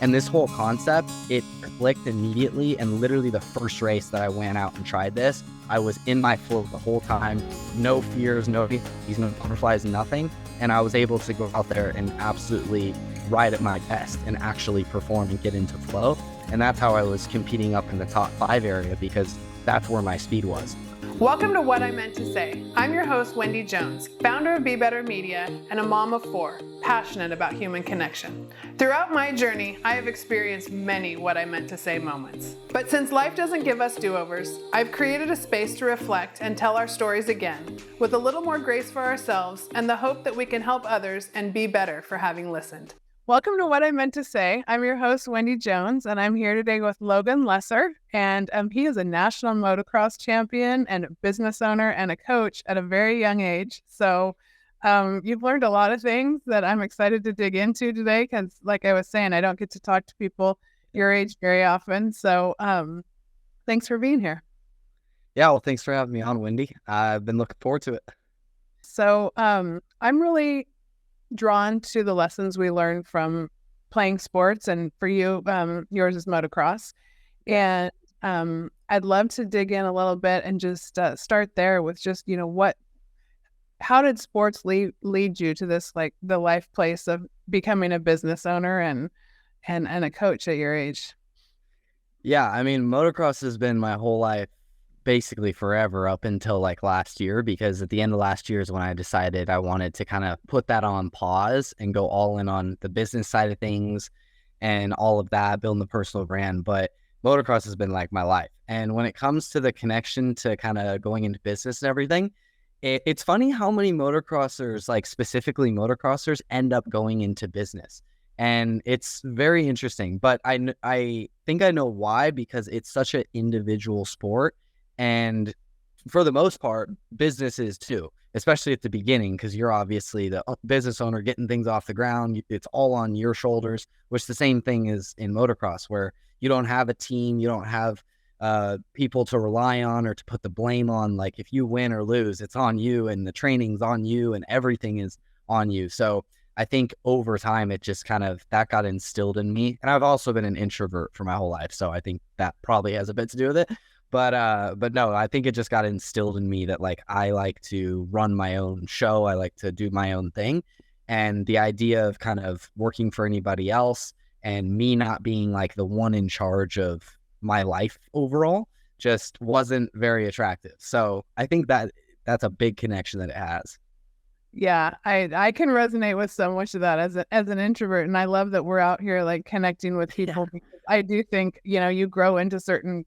And this whole concept, it clicked immediately. And literally the first race that I went out and tried this, I was in my flow the whole time. No fears, no butterflies, nothing. And I was able to go out there and absolutely ride at my best and actually perform and get into flow. And that's how I was competing up in the top 5 area, because that's where my speed was. Welcome to What I Meant to Say. I'm your host, Wendy Jones, founder of Be Better Media and a mom of 4, passionate about human connection. Throughout my journey, I have experienced many What I Meant to Say moments. But since life doesn't give us do-overs, I've created a space to reflect and tell our stories again, with a little more grace for ourselves and the hope that we can help others and be better for having listened. Welcome to What I Meant to Say. I'm your host, Wendy Jones, and I'm here today with Logan Lessar. And he is a national motocross champion and a business owner and a coach at a very young age. So you've learned a lot of things that I'm excited to dig into today because, like I was saying, I don't get to talk to people your age very often. So thanks for being here. Yeah, well, thanks for having me on, Wendy. I've been looking forward to it. So I'm really drawn to the lessons we learn from playing sports, and for you, yours is motocross. And I'd love to dig in a little bit and just start there with just, how did sports lead you to this, like the life place of becoming a business owner and a coach at your age? Yeah, I mean, motocross has been my whole life, basically forever, up until like last year, because at the end of last year is when I decided I wanted to kind of put that on pause and go all in on the business side of things and all of that, building the personal brand. But motocross has been like my life. And when it comes to the connection to kind of going into business and everything, it's funny how many motocrossers, like specifically motocrossers, end up going into business. And it's very interesting, but I think I know why, because it's such an individual sport. And for the most part, businesses too, especially at the beginning, because you're obviously the business owner getting things off the ground. It's all on your shoulders, which the same thing is in motocross, where you don't have a team, you don't have people to rely on or to put the blame on. Like if you win or lose, it's on you, and the training's on you, and everything is on you. So I think over time, it just kind of, that got instilled in me. And I've also been an introvert for my whole life, so I think that probably has a bit to do with it. But no, I think it just got instilled in me that like I like to run my own show. I like to do my own thing. And the idea of kind of working for anybody else and me not being like the one in charge of my life overall just wasn't very attractive. So I think that that's a big connection that it has. Yeah, I can resonate with so much of that as an introvert. And I love that we're out here like connecting with people. Yeah. Because I do think, you grow into certain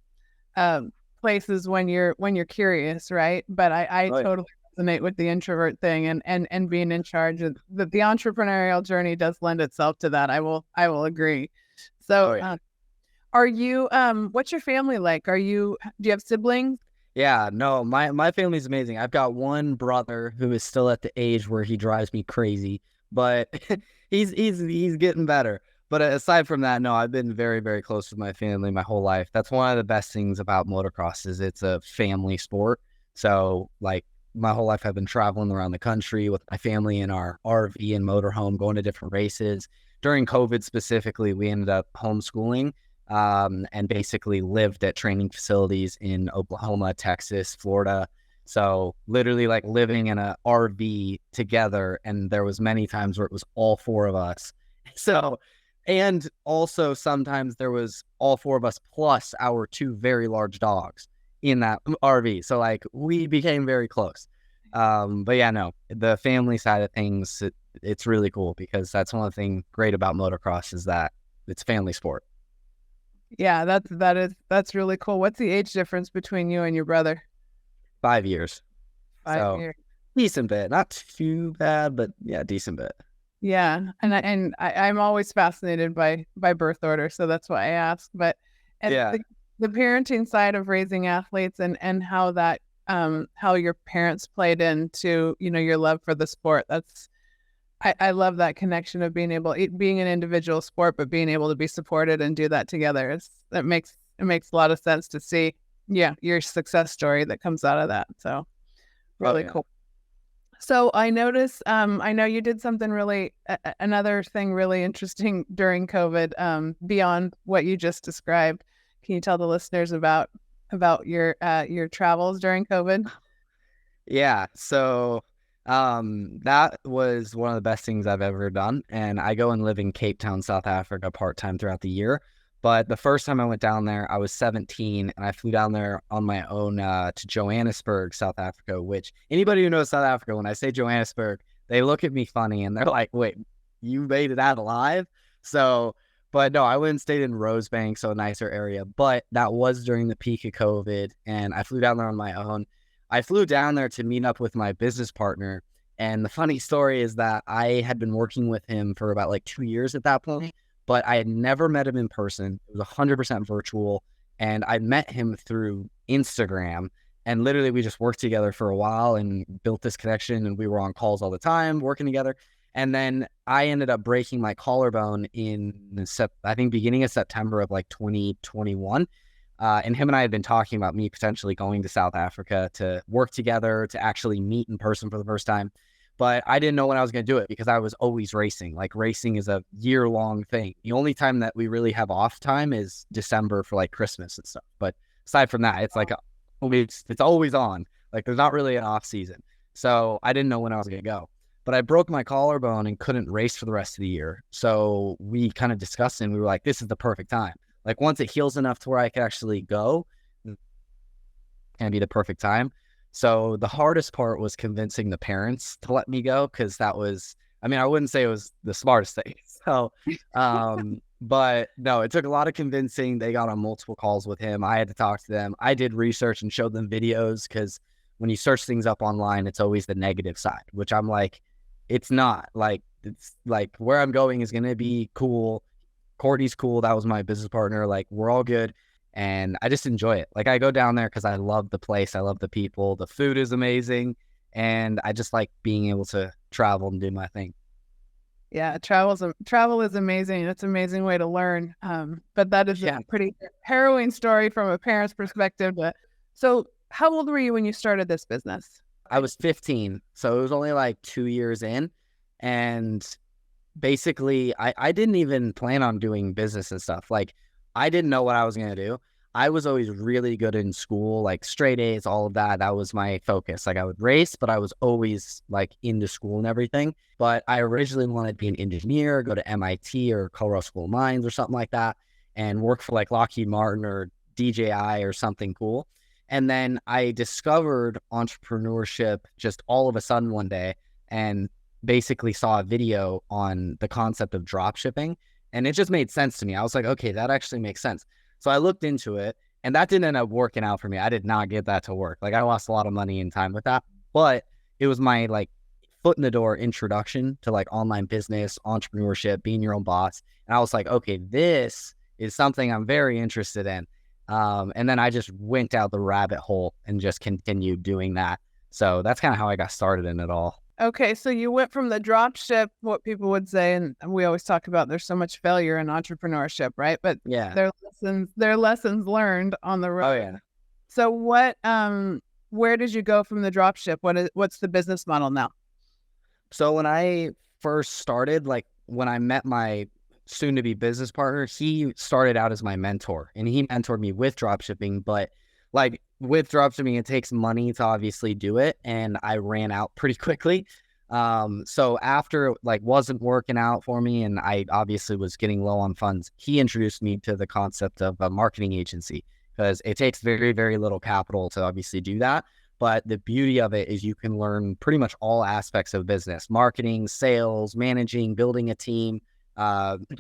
places when you're curious, right? But I totally resonate with the introvert thing and being in charge of the entrepreneurial journey does lend itself to that. I will agree. So are you what's your family like? Do you have siblings? Yeah, no, my family's amazing. I've got one brother who is still at the age where he drives me crazy, but he's getting better. But aside from that, no, I've been very, very close with my family my whole life. That's one of the best things about motocross is it's a family sport. So like my whole life I've been traveling around the country with my family in our RV and motorhome, going to different races. During COVID specifically, we ended up homeschooling and basically lived at training facilities in Oklahoma, Texas, Florida. So literally like living in an RV together. And there was many times where it was all 4 of us. So, and also sometimes there was all 4 of us plus our 2 very large dogs in that RV. So like we became very close. But yeah, no, the family side of things, it's really cool because that's one of the things great about motocross is that it's family sport. Yeah, that's really cool. What's the age difference between you and your brother? 5 years. 5 years. Decent bit. Not too bad, but yeah, decent bit. Yeah, and I'm always fascinated by birth order, so that's why I ask. But Yeah. The parenting side of raising athletes and how that how your parents played into your love for the sport. I love that connection of being an individual sport, but being able to be supported and do that together. It makes a lot of sense to see your success story that comes out of that. So really cool. So I noticed, I know you did something really, another thing really interesting during COVID, beyond what you just described. Can you tell the listeners about your travels during COVID? Yeah, so that was one of the best things I've ever done. And I go and live in Cape Town, South Africa part-time throughout the year. But the first time I went down there, I was 17 and I flew down there on my own to Johannesburg, South Africa, which anybody who knows South Africa, when I say Johannesburg, they look at me funny and they're like, wait, you made it out alive? So, but no, I went and stayed in Rosebank, so a nicer area. But that was during the peak of COVID and I flew down there on my own. I flew down there to meet up with my business partner. And the funny story is that I had been working with him for about like 2 years at that point, but I had never met him in person. It was 100% virtual. And I met him through Instagram. And literally, we just worked together for a while and built this connection. And we were on calls all the time, working together. And then I ended up breaking my collarbone in, I think, beginning of September of like 2021. And him and I had been talking about me potentially going to South Africa to work together, to actually meet in person for the first time. But I didn't know when I was going to do it because I was always racing. Like racing is a year-long thing. The only time that we really have off time is December for like Christmas and stuff. But aside from that, it's like it's always on. Like there's not really an off season. So I didn't know when I was going to go. But I broke my collarbone and couldn't race for the rest of the year. So we kind of discussed it and we were like, this is the perfect time. Like once it heals enough to where I can actually go, can be the perfect time. So the hardest part was convincing the parents to let me go because that was, I mean, I wouldn't say it was the smartest thing. So, but no, it took a lot of convincing. They got on multiple calls with him. I had to talk to them. I did research and showed them videos because when you search things up online, it's always the negative side, which I'm like, it's not. Like, it's like where I'm going is going to be cool. Courtney's cool. That was my business partner. Like, we're all good. And I just enjoy it. Like, I go down there because I love the place. I love the people. The food is amazing. And I just like being able to travel and do my thing. Yeah, travel is amazing. It's an amazing way to learn. But that is a pretty harrowing story from a parent's perspective. So how old were you when you started this business? I was 15. So it was only like 2 years in. And basically, I didn't even plan on doing business and stuff. Like, I didn't know what I was going to do. I was always really good in school, like straight A's, all of that. That was my focus. Like, I would race, but I was always like into school and everything. But I originally wanted to be an engineer, go to MIT or Colorado School of Mines or something like that, and work for like Lockheed Martin or DJI or something cool. And then I discovered entrepreneurship just all of a sudden one day and basically saw a video on the concept of drop shipping. And it just made sense to me. I was like, okay, that actually makes sense. So I looked into it and that didn't end up working out for me. I did not get that to work. Like, I lost a lot of money and time with that, but it was my like foot in the door introduction to like online business, entrepreneurship, being your own boss. And I was like, okay, this is something I'm very interested in. And then I just went out the rabbit hole and just continued doing that. So that's kind of how I got started in it all. Okay, so you went from the drop ship, what people would say, and we always talk about there's so much failure in entrepreneurship, right? But Yeah. they're lessons learned on the road. Oh yeah. So where did you go from the drop ship? What's the business model now? So when I first started, like when I met my soon to be business partner, he started out as my mentor and he mentored me with dropshipping, but like with dropshipping, it takes money to obviously do it. And I ran out pretty quickly. So after it like wasn't working out for me and I obviously was getting low on funds, he introduced me to the concept of a marketing agency because it takes very, very little capital to obviously do that. But the beauty of it is you can learn pretty much all aspects of business, marketing, sales, managing, building a team,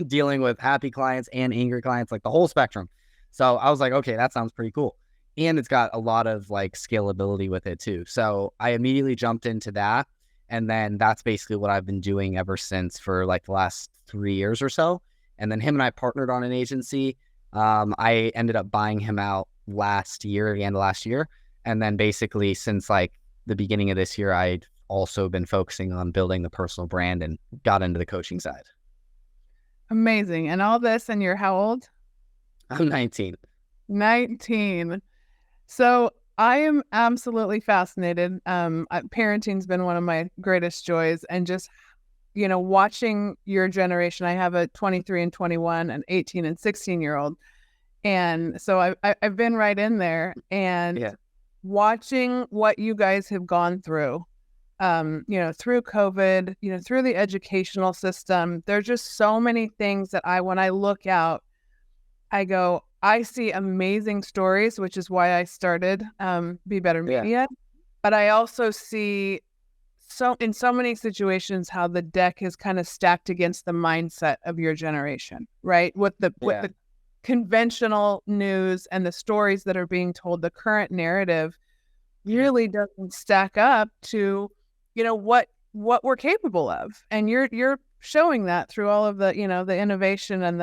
dealing with happy clients and angry clients, like the whole spectrum. So I was like, okay, that sounds pretty cool. And it's got a lot of like scalability with it too. So I immediately jumped into that. And then that's basically what I've been doing ever since for like the last 3 years or so. And then him and I partnered on an agency. I ended up buying him out last year, the end of last year. And then basically since like the beginning of this year, I'd also been focusing on building the personal brand and got into the coaching side. Amazing. And all this, and you're how old? I'm 19. 19. So I am absolutely fascinated. Parenting's been one of my greatest joys, and just watching your generation. I have a 23 and 21, an 18 and 16-year-old, and so I've been right in there and Yeah. watching what you guys have gone through. Through COVID, through the educational system. There's just so many things that when I look out, I go, I see amazing stories, which is why I started Be Better Yeah. Media. But I also see in so many situations how the deck is kind of stacked against the mindset of your generation, right? With Yeah. the conventional news and the stories that are being told, the current narrative really doesn't stack up to, what we're capable of. And you're showing that through all of the innovation and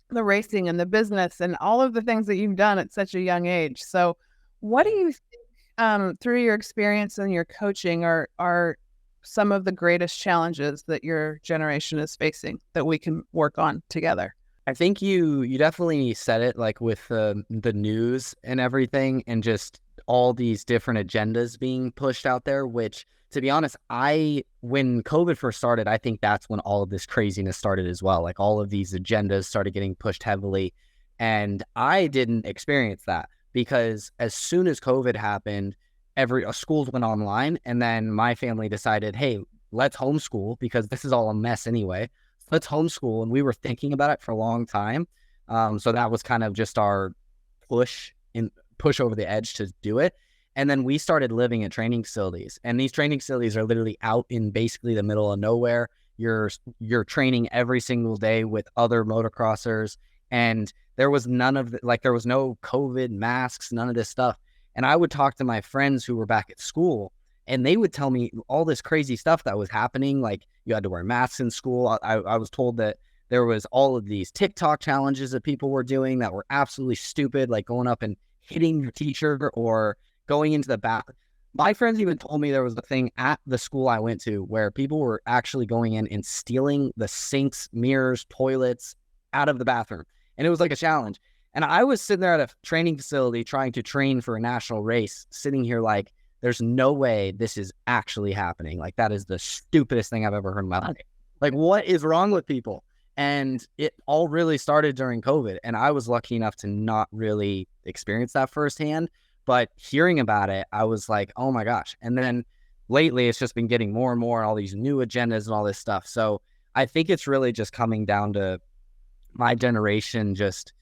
the racing and the business and all of the things that you've done at such a young age. So what do Yeah. you think, through your experience and your coaching, are some of the greatest challenges that your generation is facing that we can work on together? I think you definitely said it, like with the news and everything, and just all these different agendas being pushed out there. Which, to be honest, when COVID first started, I think that's when all of this craziness started as well. Like all of these agendas started getting pushed heavily, and I didn't experience that because as soon as COVID happened, schools went online, and then my family decided, hey, let's homeschool because this is all a mess anyway. Let's homeschool. And we were thinking about it for a long time. So that was kind of just our push over the edge to do it. And then we started living at training facilities. And these training facilities are literally out in basically the middle of nowhere. You're training every single day with other motocrossers. And there was there was no COVID masks, none of this stuff. And I would talk to my friends who were back at school, and they would tell me all this crazy stuff that was happening. Like you had to wear masks in school. I was told that there was all of these TikTok challenges that people were doing that were absolutely stupid, like going up and hitting your teacher or going into the bathroom. My friends even told me there was a thing at the school I went to where people were actually going in and stealing the sinks, mirrors, toilets out of the bathroom. And it was like a challenge. And I was sitting there at a training facility trying to train for a national race, sitting here like, there's no way this is actually happening. Like, that is the stupidest thing I've ever heard in my life. Like, what is wrong with people? And it all really started during COVID. And I was lucky enough to not really experience that firsthand. But hearing about it, I was like, oh my gosh. And then lately, it's just been getting more and more, all these new agendas and all this stuff. So I think it's really just coming down to my generation just,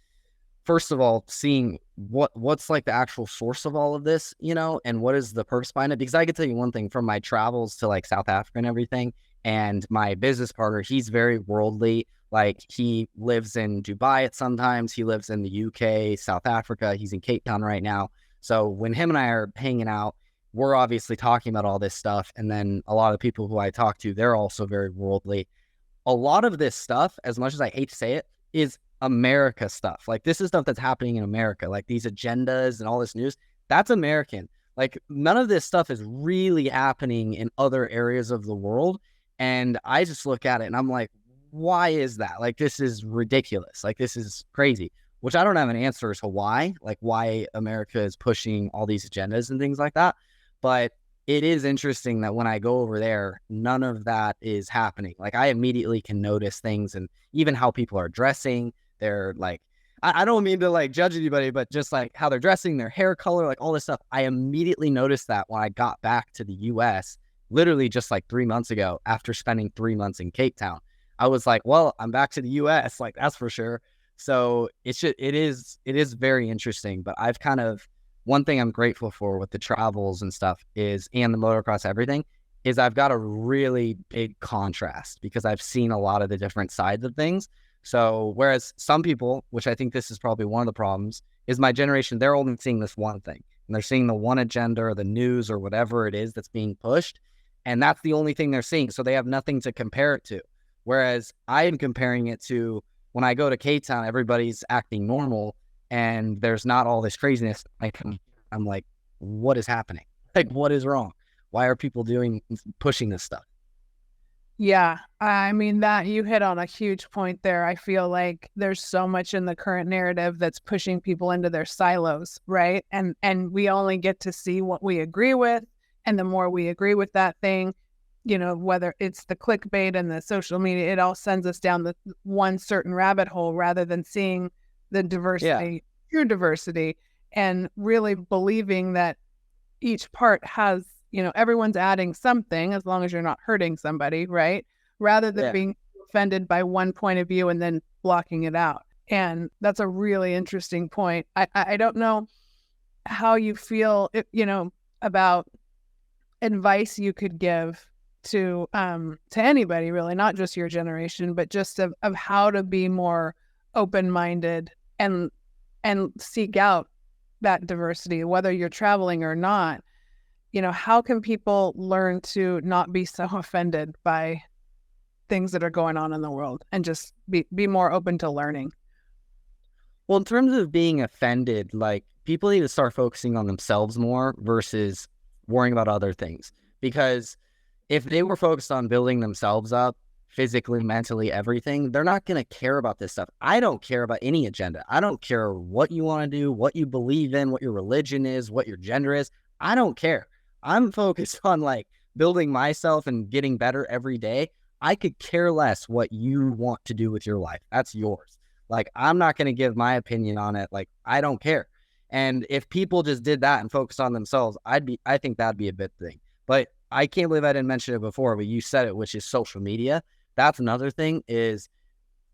first of all, seeing what's like the actual source of all of this, and what is the purpose behind it. Because I could tell you one thing from my travels to like South Africa and everything, and my business partner, he's very worldly. Like he lives in Dubai at sometimes, he lives in the UK, South Africa, he's in Cape Town right now. So when him and I are hanging out, we're obviously talking about all this stuff. And then a lot of the people who I talk to, they're also very worldly. A lot of this stuff, as much as I hate to say it, is America stuff. Like this is stuff that's happening in America, like these agendas and all this news, that's American. Like none of this stuff is really happening in other areas of the world. And I just look at it and I'm like, why is that? Like, this is ridiculous. Like, this is crazy, which I don't have an answer as to why, like why America is pushing all these agendas and things like that. But it is interesting that when I go over there, none of that is happening. Like I immediately can notice things, and even how people are dressing. They're like, I don't mean to like judge anybody, but just like how they're dressing, their hair color, like all this stuff. I immediately noticed that when I got back to the US, literally just like 3 months ago, after spending 3 months in Cape Town. I was like, well, I'm back to the US, like that's for sure. So it is very interesting. But I've kind of, one thing I'm grateful for with the travels and stuff is, and the motocross, everything, is I've got a really big contrast because I've seen a lot of the different sides of things. So whereas some people, which I think this is probably one of the problems, is my generation, they're only seeing this one thing. And they're seeing the one agenda or the news or whatever it is that's being pushed. And that's the only thing they're seeing. So they have nothing to compare it to. Whereas I am comparing it to when I go to Cape Town, everybody's acting normal and there's not all this craziness. I'm like, what is happening? Like, what is wrong? Why are people pushing this stuff? Yeah, I mean that you hit on a huge point there. I feel like there's so much in the current narrative that's pushing people into their silos, right? And we only get to see what we agree with, and the more we agree with that thing, whether it's the clickbait and the social media, it all sends us down the one certain rabbit hole rather than seeing the Yeah, diversity, true diversity, and really believing that each part has, everyone's adding something as long as you're not hurting somebody, right? Rather than yeah. being offended by one point of view and then blocking it out. And that's a really interesting point. I don't know how you feel, about advice you could give to anybody really, not just your generation, but just of how to be more open-minded and seek out that diversity, whether you're traveling or not. How can people learn to not be so offended by things that are going on in the world and just be more open to learning? Well, in terms of being offended, like people need to start focusing on themselves more versus worrying about other things. Because if they were focused on building themselves up physically, mentally, everything, they're not going to care about this stuff. I don't care about any agenda. I don't care what you want to do, what you believe in, what your religion is, what your gender is. I don't care. I'm focused on like building myself and getting better every day. I could care less what you want to do with your life. That's yours. Like, I'm not going to give my opinion on it. Like, I don't care. And if people just did that and focused on themselves, I think that'd be a good thing. But I can't believe I didn't mention it before, but you said it, which is social media. That's another thing, is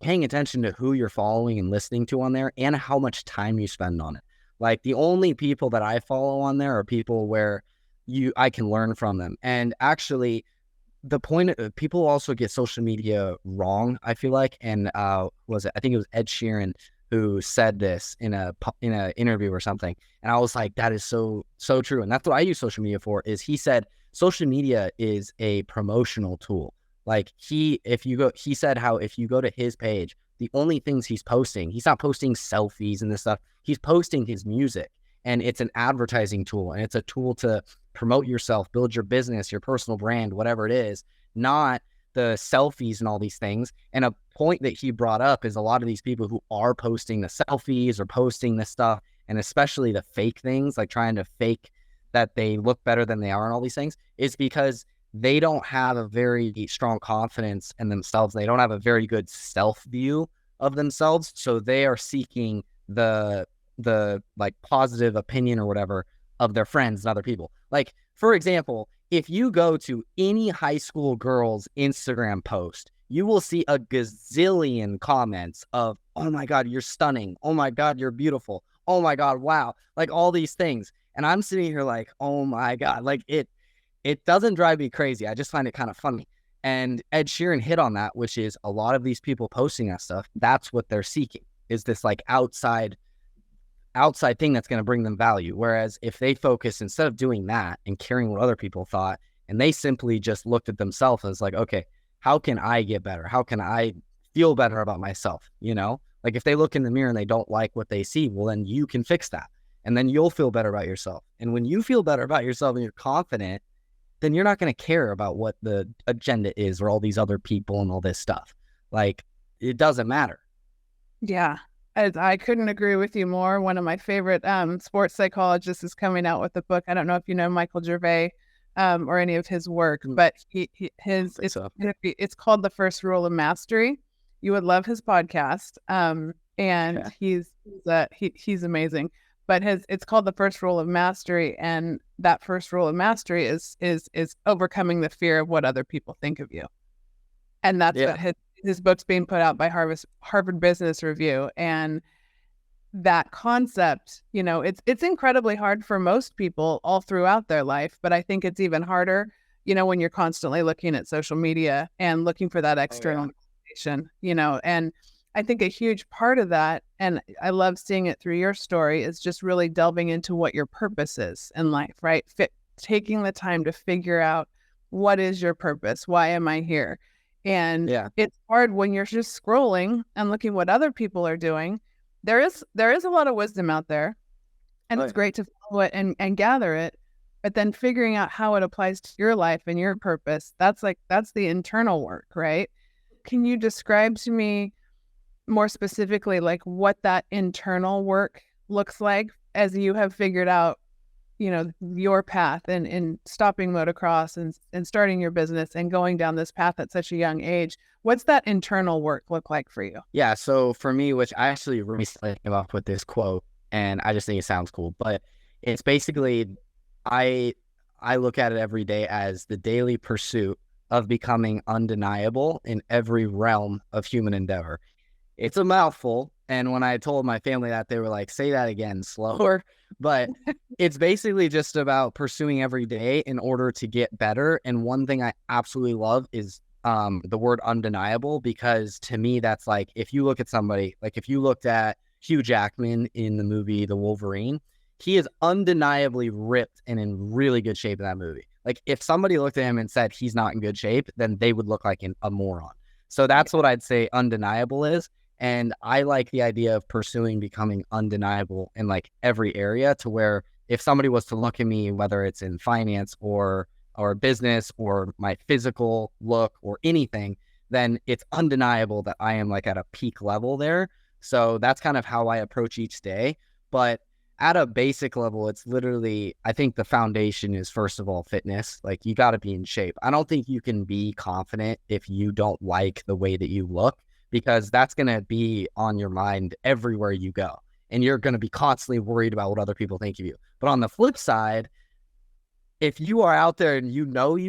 paying attention to who you're following and listening to on there and how much time you spend on it. Like, the only people that I follow on there are people where I can learn from them. And actually, the point people also get social media wrong, I feel like. And I think it was Ed Sheeran who said this in a interview or something, and I was like, that is so true. And that's what I use social media for. Is he said social media is a promotional tool. Like, he said how if you go to his page, the only things he's not posting selfies and this stuff. He's posting his music, and it's an advertising tool, and it's a tool to promote yourself, build your business, your personal brand, whatever it is, not the selfies and all these things. And a point that he brought up is a lot of these people who are posting the selfies or posting this stuff, and especially the fake things, like trying to fake that they look better than they are and all these things, is because they don't have a very strong confidence in themselves. They don't have a very good self view of themselves. So they are seeking the like positive opinion or whatever of their friends and other people. Like, for example, if you go to any high school girl's Instagram post, you will see a gazillion comments of, oh my God, you're stunning. Oh my God, you're beautiful. Oh my God, wow. Like, all these things. And I'm sitting here like, oh my God, like it doesn't drive me crazy. I just find it kind of funny. And Ed Sheeran hit on that, which is a lot of these people posting that stuff, that's what they're seeking, is this like outside thing that's going to bring them value. Whereas if they focus, instead of doing that and caring what other people thought, and they simply just looked at themselves as like, okay, how can I get better? How can I feel better about myself? Like, if they look in the mirror and they don't like what they see, well, then you can fix that. And then you'll feel better about yourself. And when you feel better about yourself and you're confident, then you're not going to care about what the agenda is or all these other people and all this stuff. Like, it doesn't matter. Yeah, I couldn't agree with you more. One of my favorite sports psychologists is coming out with a book. I don't know if you know Michael Gervais or any of his work, but it's called The First Rule of Mastery. You would love his podcast, and he's amazing. But it's called The First Rule of Mastery, and that first rule of mastery is overcoming the fear of what other people think of you, and that's what his book's being put out by Harvard Business Review. And that concept, it's incredibly hard for most people all throughout their life, but I think it's even harder, when you're constantly looking at social media and looking for that external validation, and I think a huge part of that, and I love seeing it through your story, is just really delving into what your purpose is in life, right? Taking the time to figure out, what is your purpose? Why am I here? And it's hard when you're just scrolling and looking what other people are doing. There is a lot of wisdom out there, and it's great to follow it and gather it. but then figuring out how it applies to your life and your purpose, that's the internal work, right? Can you describe to me more specifically like what that internal work looks like as you have figured out, your path and stopping motocross and starting your business and going down this path at such a young age? What's that internal work look like for you? Yeah, so for me, which I actually recently came up with this quote, and I just think it sounds cool, but it's basically I I look at it every day as the daily pursuit of becoming undeniable in every realm of human endeavor. It's a mouthful, and when I told my family that, they were like, "Say that again, slower." But it's basically just about pursuing every day in order to get better. And one thing I absolutely love is the word undeniable, because to me, that's like, if you look at somebody, like if you looked at Hugh Jackman in the movie The Wolverine, he is undeniably ripped and in really good shape in that movie. Like if somebody looked at him and said he's not in good shape, then they would look like a moron. So that's what I'd say undeniable is. And I like the idea of pursuing becoming undeniable in like every area, to where if somebody was to look at me, whether it's in finance or business or my physical look or anything, then it's undeniable that I am like at a peak level there. So that's kind of how I approach each day. But at a basic level, it's literally, I think the foundation is, first of all, fitness. Like you got to be in shape. I don't think you can be confident if you don't like the way that you look, because that's going to be on your mind everywhere you go. And you're going to be constantly worried about what other people think of you. But on the flip side, if you are out there and you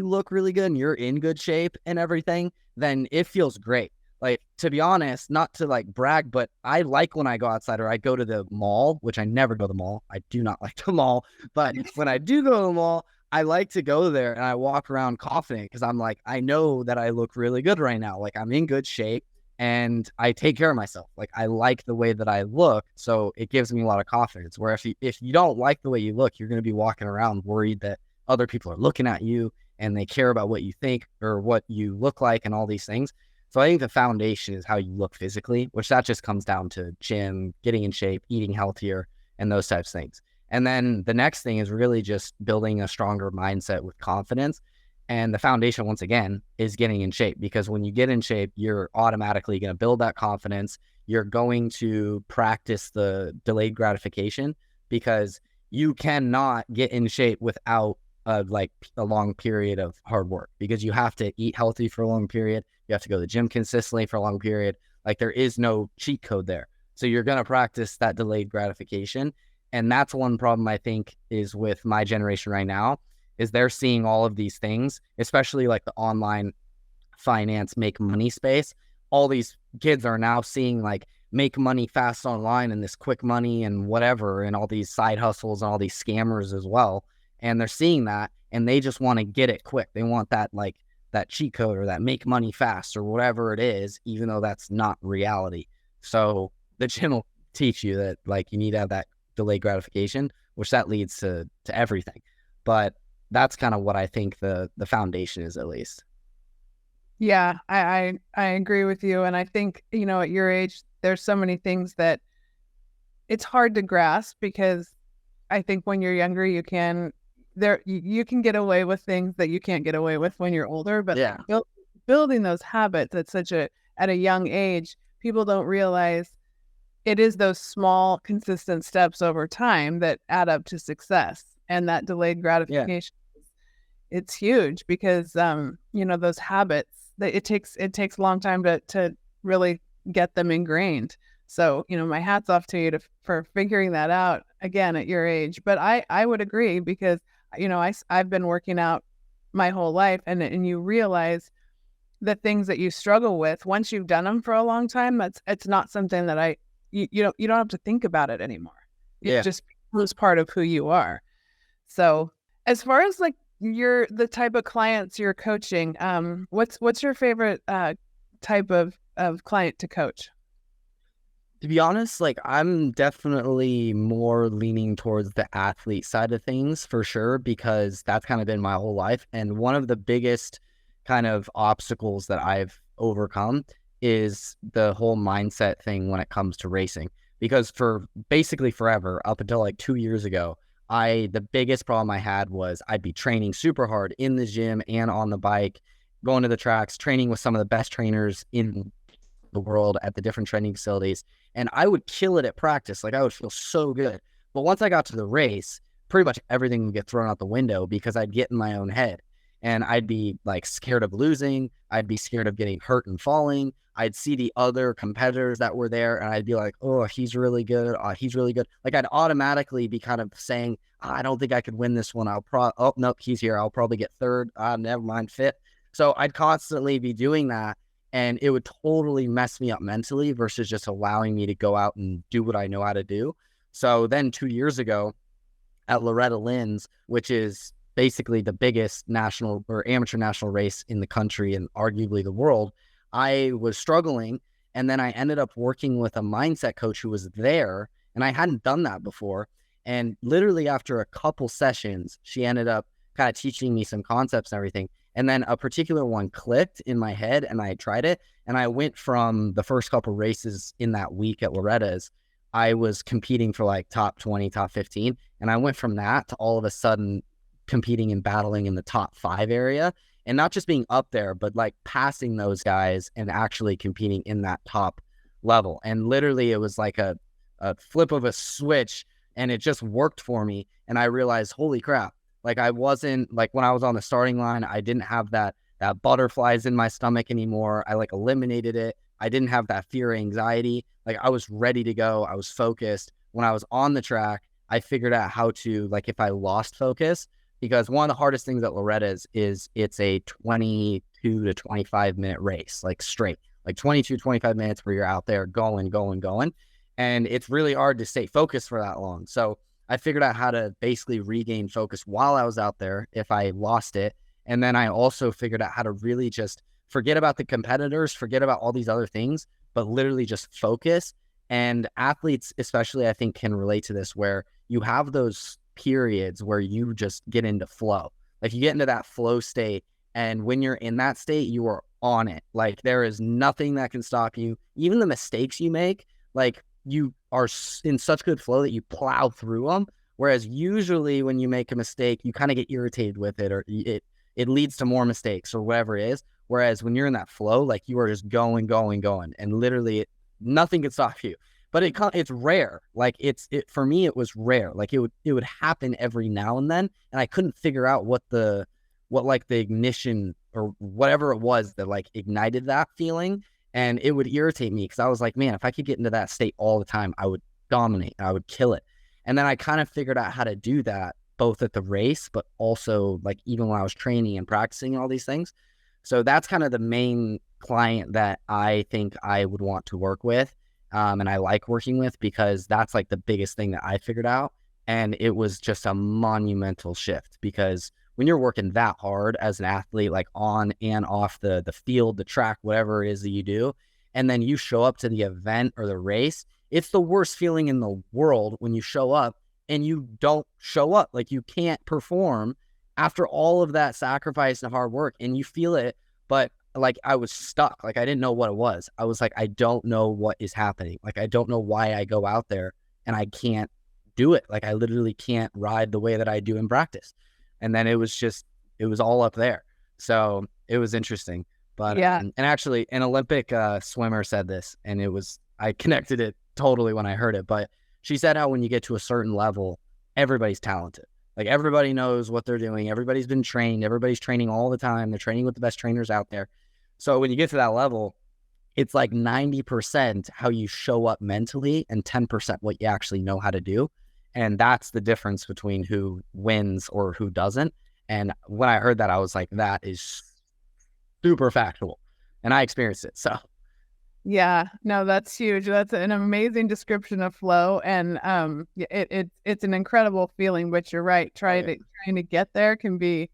look really good and you're in good shape and everything, then it feels great. Like, to be honest, not to like brag, but I like when I go outside or I go to the mall, which I never go to the mall. I do not like the mall. But when I do go to the mall, I like to go there and I walk around confident, because I'm like, I know that I look really good right now. Like I'm in good shape and I take care of myself. Like I like the way that I look. So it gives me a lot of confidence, where if you don't like the way you look, you're going to be walking around worried that other people are looking at you and they care about what you think or what you look like and all these things. So I think the foundation is how you look physically, which that just comes down to gym, getting in shape, eating healthier, and those types of things. And then the next thing is really just building a stronger mindset with confidence. And the foundation, once again, is getting in shape, because when you get in shape, you're automatically going to build that confidence. You're going to practice the delayed gratification, because you cannot get in shape without like a long period of hard work, because you have to eat healthy for a long period. You have to go to the gym consistently for a long period. Like there is no cheat code there. So you're going to practice that delayed gratification. And that's one problem I think is with my generation right now, is they're seeing all of these things, especially like the online finance, make money space. All these kids are now seeing like make money fast online and this quick money and whatever, and all these side hustles and all these scammers as well. And they're seeing that and they just want to get it quick. They want that, like that cheat code or that make money fast or whatever it is, even though that's not reality. So the gym will teach you that like you need to have that delayed gratification, which that leads to everything. But that's kind of what I think the foundation is, at least. Yeah, I agree with you. And I think, at your age, there's so many things that it's hard to grasp, because I think when you're younger, you can get away with things that you can't get away with when you're older. But Yeah. building those habits at a young age, people don't realize it is those small, consistent steps over time that add up to success. And that delayed gratification, it's huge, because those habits, it takes a long time to really get them ingrained. So my hat's off to you for figuring that out again at your age. But I would agree, because I've been working out my whole life, and you realize the things that you struggle with once you've done them for a long time. It's not something that you don't have to think about it anymore. It just becomes part of who you are. So as far as like the type of clients you're coaching, what's your favorite type of client to coach? To be honest, like I'm definitely more leaning towards the athlete side of things for sure, because that's kind of been my whole life. And one of the biggest kind of obstacles that I've overcome is the whole mindset thing when it comes to racing. Because for basically forever, up until like 2 years ago, The biggest problem I had was I'd be training super hard in the gym and on the bike, going to the tracks, training with some of the best trainers in the world at the different training facilities. And I would kill it at practice. Like I would feel so good. But once I got to the race, pretty much everything would get thrown out the window because I'd get in my own head and I'd be like scared of losing. I'd be scared of getting hurt and falling. I'd see the other competitors that were there and I'd be like, oh, he's really good. Oh, he's really good. Like I'd automatically be kind of saying, I don't think I could win this one. Oh, nope, he's here. I'll probably get third. Never mind, fit. So I'd constantly be doing that. And it would totally mess me up mentally versus just allowing me to go out and do what I know how to do. So then 2 years ago at Loretta Lynn's, which is basically the biggest national or amateur national race in the country and arguably the world, I was struggling. And then I ended up working with a mindset coach who was there. And I hadn't done that before. And literally after a couple sessions, she ended up kind of teaching me some concepts and everything. And then a particular one clicked in my head and I tried it. And I went from the first couple races in that week at Loretta's, I was competing for like top 20, top 15. And I went from that to all of a sudden competing and battling in the top 5 area. And not just being up there, but like passing those guys and actually competing in that top level. And literally it was like a flip of a switch and it just worked for me. And I realized, holy crap. Like I wasn't like when I was on the starting line, I didn't have that butterflies in my stomach anymore. I like eliminated it. I didn't have that fear or anxiety. Like I was ready to go. I was focused. When I was on the track, I figured out how to, like, if I lost focus, because one of the hardest things at Loretta's is it's a 22 to 25 minute race, like straight, like 22, 25 minutes where you're out there going. And it's really hard to stay focused for that long. So I figured out how to basically regain focus while I was out there if I lost it. And then I also figured out how to really just forget about the competitors, forget about all these other things, but literally just focus. And athletes, especially, I think can relate to this, where you have those periods where you just get into flow. Like you get into that flow state. And when you're in that state, you are on it. Like there is nothing that can stop you. Even the mistakes you make, like you are in such good flow that you plow through them. Whereas usually when you make a mistake, you kind of get irritated with it, or it leads to more mistakes or whatever it is. Whereas when you're in that flow, like you are just going, and literally nothing can stop you. But it's rare. Like for me, it was rare. Like it would happen every now and then, and I couldn't figure out what like the ignition or whatever it was that like ignited that feeling. And it would irritate me because I was like, man, if I could get into that state all the time, I would dominate. I would kill it. And then I kind of figured out how to do that both at the race, but also like even when I was training and practicing all these things. So that's kind of the main client that I think I would want to work with. And I like working with, because that's like the biggest thing that I figured out. And it was just a monumental shift, because when you're working that hard as an athlete, like on and off the field, the track, whatever it is that you do, and then you show up to the event or the race, it's the worst feeling in the world when you show up and you don't show up. Like you can't perform after all of that sacrifice and hard work, and you feel it. But like I was stuck. Like I didn't know what it was. I was like, I don't know what is happening. Like I don't know why I go out there and I can't do it. Like I literally can't ride the way that I do in practice. And then it was all up there. So it was interesting. But Yeah. And actually an Olympic swimmer said this, and I connected it totally when I heard it. But she said how when you get to a certain level, everybody's talented. Like everybody knows what they're doing. Everybody's been trained. Everybody's training all the time. They're training with the best trainers out there. So when you get to that level, it's like 90% how you show up mentally and 10% what you actually know how to do. And that's the difference between who wins or who doesn't. And when I heard that, I was like, that is super factual. And I experienced it. So Yeah, no, that's huge. That's an amazing description of flow, and it's an incredible feeling. But you're right, trying to get there can be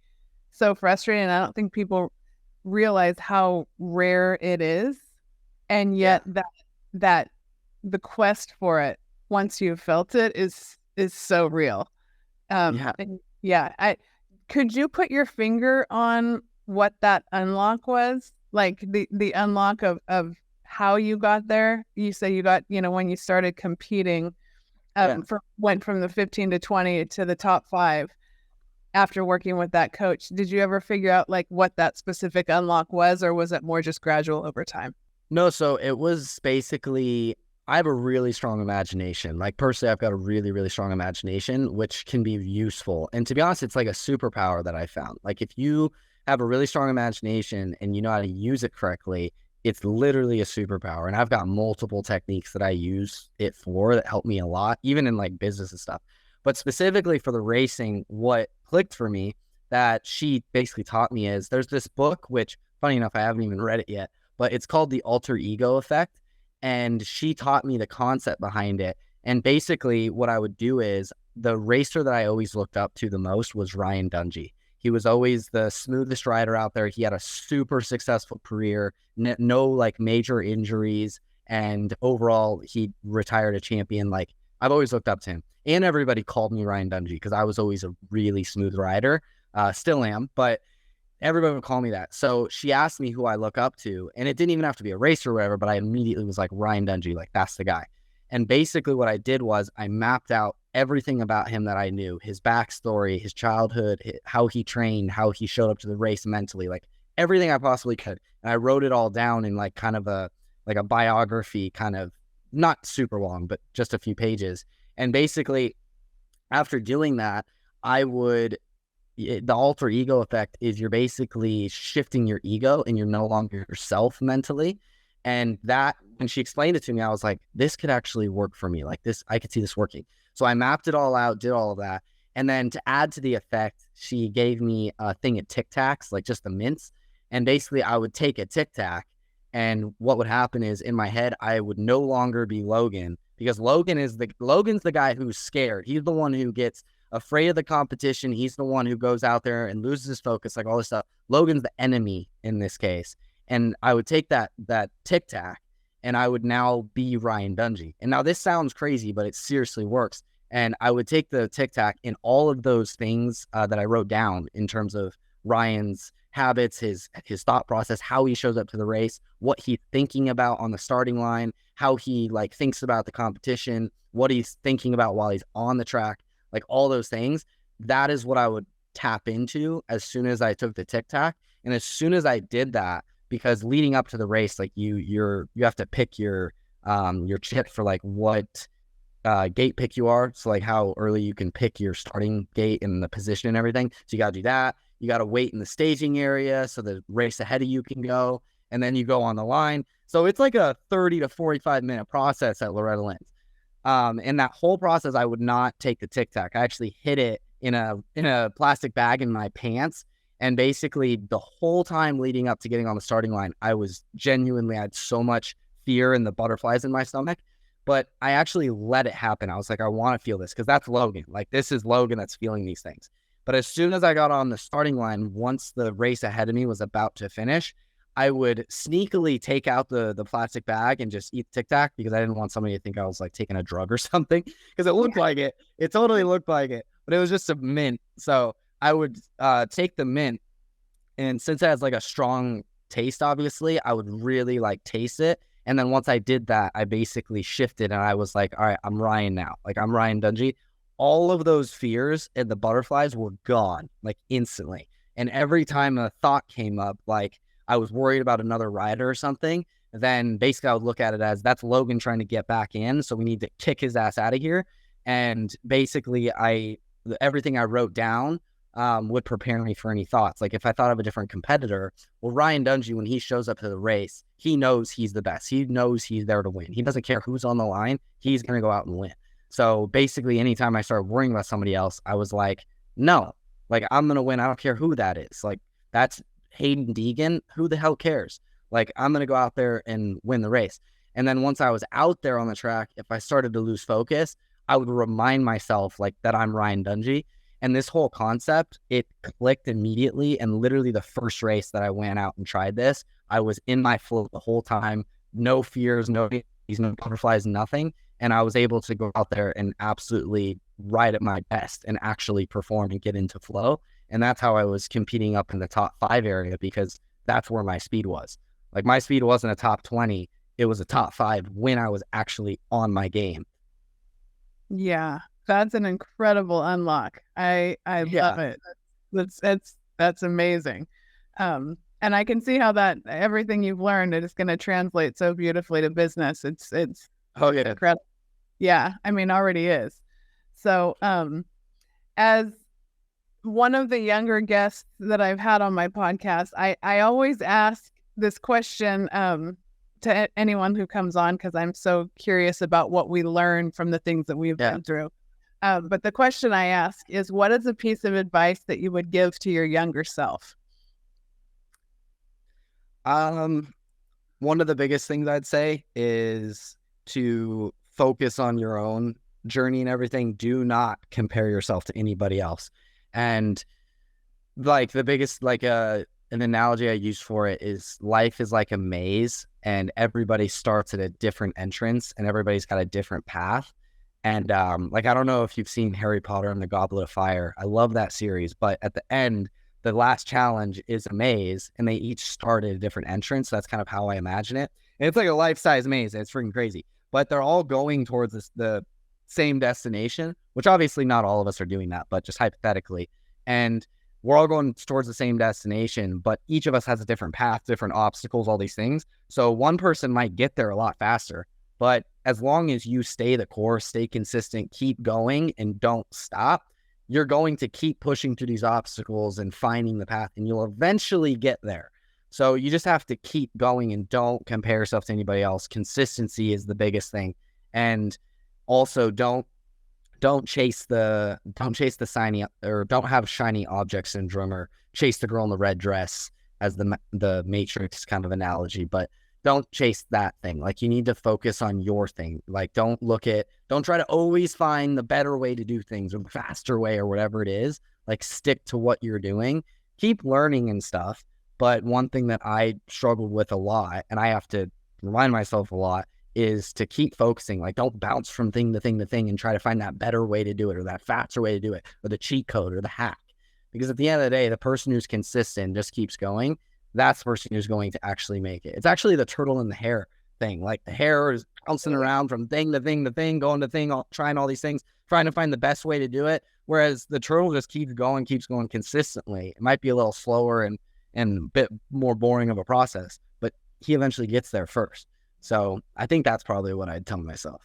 so frustrating. I don't think people realize how rare it is, and yet that the quest for it, once you've felt it, is so real. Could you put your finger on what that unlock was? Like the unlock of how you got there? You say you got, when you started competing, Yeah. Went from the 15 to 20 to the top 5 after working with that coach. Did you ever figure out like what that specific unlock was, or was it more just gradual over time? No, so it was basically, I have a really strong imagination. Like personally, I've got a really, really strong imagination, which can be useful. And to be honest, it's like a superpower that I found. Like if you have a really strong imagination and you know how to use it correctly, it's literally a superpower. And I've got multiple techniques that I use it for that help me a lot, even in like business and stuff. But specifically for the racing, what clicked for me that she basically taught me is there's this book, which funny enough, I haven't even read it yet, but it's called The Alter Ego Effect. And she taught me the concept behind it. And basically what I would do is the racer that I always looked up to the most was Ryan Dungey. He was always the smoothest rider out there. He had a super successful career, no like major injuries. And overall, he retired a champion. Like I've always looked up to him. And everybody called me Ryan Dungey because I was always a really smooth rider. Still am, but everybody would call me that. So she asked me who I look up to, and it didn't even have to be a racer or whatever, but I immediately was like, Ryan Dungey, like that's the guy. And basically what I did was I mapped out everything about him that I knew, his backstory, his childhood, how he trained, how he showed up to the race mentally, like everything I possibly could. And I wrote it all down in like kind of a biography, kind of not super long, but just a few pages. And basically after doing that, the alter ego effect is you're basically shifting your ego and you're no longer yourself mentally. And that, when she explained it to me, I was like, this could actually work for me. Like this, I could see this working. So I mapped it all out, did all of that. And then to add to the effect, she gave me a thing of Tic Tacs, like just the mints. And basically I would take a Tic Tac, and what would happen is in my head, I would no longer be Logan, because Logan's the guy who's scared. He's the one who gets afraid of the competition. He's the one who goes out there and loses his focus, like all this stuff. Logan's the enemy in this case. And I would take that Tic Tac and I would now be Ryan Dungey. And now this sounds crazy, but it seriously works. And I would take the Tic Tac and all of those things that I wrote down in terms of Ryan's habits, his thought process, how he shows up to the race, what he's thinking about on the starting line, how he like thinks about the competition, what he's thinking about while he's on the track, like all those things. That is what I would tap into as soon as I took the Tic Tac. And as soon as I did that, because leading up to the race, like you have to pick your chip for like what gate pick you are. So like how early you can pick your starting gate and the position and everything. So you got to do that. You got to wait in the staging area so the race ahead of you can go, and then you go on the line. So it's like a 30 to 45 minute process at Loretta Lynn's. And that whole process, I would not take the Tic Tac. I actually hid it in a plastic bag in my pants. And basically the whole time leading up to getting on the starting line, I had so much fear and the butterflies in my stomach, but I actually let it happen. I was like, I want to feel this because that's Logan. Like this is Logan that's feeling these things. But as soon as I got on the starting line, once the race ahead of me was about to finish, I would sneakily take out the plastic bag and just eat Tic Tac because I didn't want somebody to think I was like taking a drug or something, because it looked like it. It totally looked like it, but it was just a mint. So I would take the mint, and since it has like a strong taste, obviously, I would really like taste it. And then once I did that, I basically shifted and I was like, all right, I'm Ryan now. Like I'm Ryan Dungey. All of those fears and the butterflies were gone like instantly. And every time a thought came up, like I was worried about another rider or something, then basically I would look at it as that's Logan trying to get back in. So we need to kick his ass out of here. And basically everything I wrote down would prepare me for any thoughts. Like if I thought of a different competitor, well, Ryan Dungey, when he shows up to the race, he knows he's the best. He knows he's there to win. He doesn't care who's on the line. He's going to go out and win. So basically anytime I started worrying about somebody else, I was like, no, like I'm going to win. I don't care who that is. Like that's Hayden Deegan. Who the hell cares? Like I'm going to go out there and win the race. And then once I was out there on the track, if I started to lose focus, I would remind myself like that I'm Ryan Dungey. And this whole concept, it clicked immediately. And literally the first race that I went out and tried this, I was in my flow the whole time. No fears, no butterflies, nothing. And I was able to go out there and absolutely ride at my best and actually perform and get into flow. And that's how I was competing up in the top 5 area, because that's where my speed was. Like my speed wasn't a top 20. It was a top 5 when I was actually on my game. Yeah, that's an incredible unlock. I love Yeah. it. That's amazing. And I can see how that everything you've learned it is going to translate so beautifully to business. It's Oh yeah. incredible. Yeah, I mean, already is. So, as one of the younger guests that I've had on my podcast, I always ask this question to anyone who comes on because I'm so curious about what we learn from the things that we've Yeah. been through. But the question I ask is, what is a piece of advice that you would give to your younger self? One of the biggest things I'd say is to focus on your own journey and everything. Do not compare yourself to anybody else. And like the biggest, like an analogy I use for it is life is like a maze and everybody starts at a different entrance and everybody's got a different path. And like, I don't know if you've seen Harry Potter and the Goblet of Fire. I love that series, but at the end, the last challenge is a maze and they each start at a different entrance. That's kind of how I imagine it. And it's like a life-size maze. It's freaking crazy, but they're all going towards the same destination, which obviously not all of us are doing that, but just hypothetically. And we're all going towards the same destination, but each of us has a different path, different obstacles, all these things. So one person might get there a lot faster, but as long as you stay the course, stay consistent, keep going and don't stop, you're going to keep pushing through these obstacles and finding the path and you'll eventually get there. So you just have to keep going and don't compare yourself to anybody else. Consistency is the biggest thing. And also don't chase the shiny, or don't have shiny object syndrome or chase the girl in the red dress as the Matrix kind of analogy, but don't chase that thing. Like you need to focus on your thing. Like don't try to always find the better way to do things or the faster way or whatever it is. Like stick to what you're doing, keep learning and stuff. But one thing that I struggled with a lot, and I have to remind myself a lot, is to keep focusing. Like don't bounce from thing to thing to thing and try to find that better way to do it or that faster way to do it or the cheat code or the hack. Because at the end of the day, the person who's consistent just keeps going. That's the person who's going to actually make it. It's actually the turtle in the hare thing. Like the hare is bouncing around from thing to thing to thing, going to thing, trying all these things, trying to find the best way to do it. Whereas the turtle just keeps going consistently. It might be a little slower and a bit more boring of a process, but he eventually gets there first. So I think that's probably what I'd tell myself.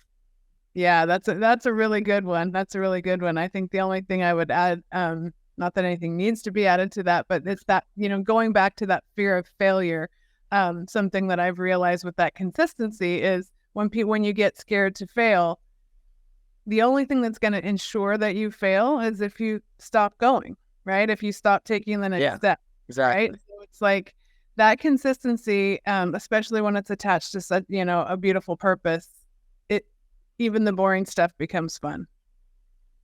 Yeah, that's a really good one. That's a really good one. I think the only thing I would add, not that anything needs to be added to that, but it's that, going back to that fear of failure. Something that I've realized with that consistency is when you get scared to fail, the only thing that's going to ensure that you fail is if you stop going, right? If you stop taking the next step, exactly. right? So it's like that consistency, especially when it's attached to such, a beautiful purpose, even the boring stuff becomes fun.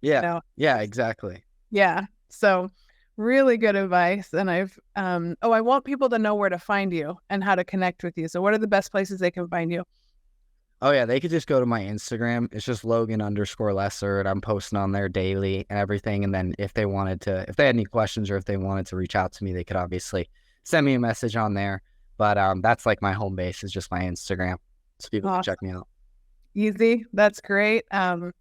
Yeah. Yeah, exactly. Yeah. So really good advice. And I want people to know where to find you and how to connect with you. So what are the best places they can find you? Oh yeah, they could just go to my Instagram. It's just Logan_Lessar, and I'm posting on there daily and everything. And then if they had any questions or if they wanted to reach out to me, they could obviously send me a message on there. But that's like my home base is just my Instagram. So people can check me out. Easy. That's great. Because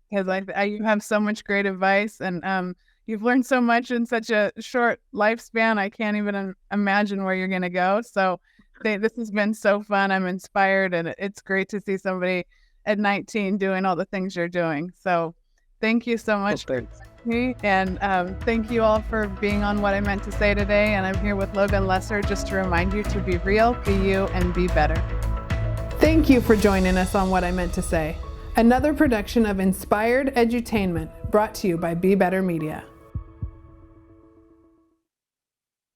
you have so much great advice and you've learned so much in such a short lifespan. I can't even imagine where you're going to go. So this has been so fun. I'm inspired and it's great to see somebody at 19 doing all the things you're doing. So thank you so much. And thank you all for being on What I Meant to Say today. And I'm here with Logan Lessar just to remind you to be real, be you, and be better. Thank you for joining us on What I Meant to Say, another production of Inspired Edutainment brought to you by Be Better Media.